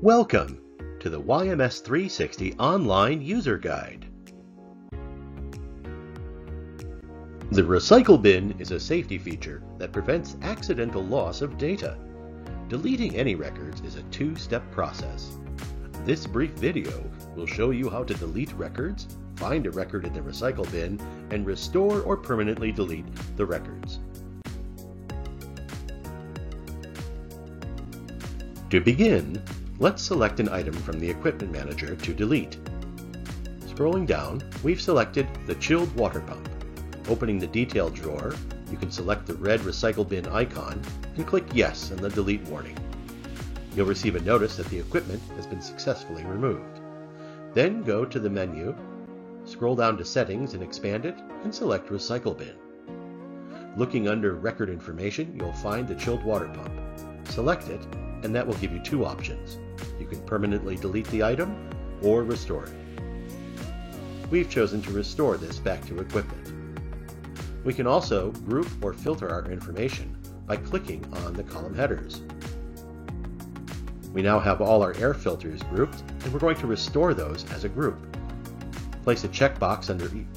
Welcome to the YMS 360 Online User Guide. The Recycle Bin is a safety feature that prevents accidental loss of data. Deleting any records is a two-step process. This brief video will show you how to delete records, find a record in the Recycle Bin, and restore or permanently delete the records. To begin, let's select an item from the Equipment Manager to delete. Scrolling down, we've selected the chilled water pump. Opening the detail drawer, you can select the red Recycle Bin icon and click Yes in the delete warning. You'll receive a notice that the equipment has been successfully removed. Then go to the menu, scroll down to Settings and expand it, and select Recycle Bin. Looking under Record Information, you'll find the chilled water pump. Select it, and that will give you two options. You can permanently delete the item or restore it. We've chosen to restore this back to equipment. We can also group or filter our information by clicking on the column headers. We now have all our air filters grouped, and we're going to restore those as a group. Place a checkbox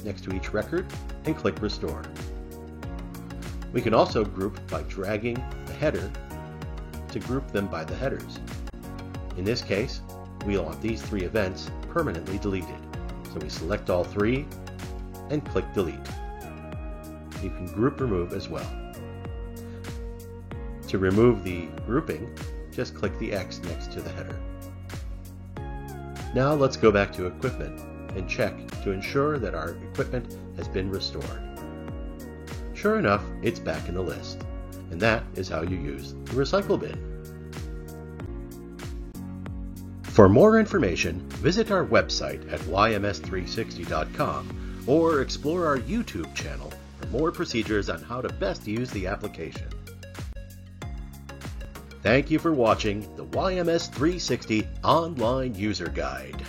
next to each record and click Restore. We can also group by dragging the header to group them by the headers. In this case, we want these three events permanently deleted, so we select all three and click Delete. You can group remove as well. To remove the grouping, just click the X next to the header. Now let's go back to Equipment and check to ensure that our equipment has been restored. Sure enough, it's back in the list. And that is how you use the Recycle Bin. For more information, visit our website at yms360.com or explore our YouTube channel for more procedures on how to best use the application. Thank you for watching the YMS 360 Online User Guide.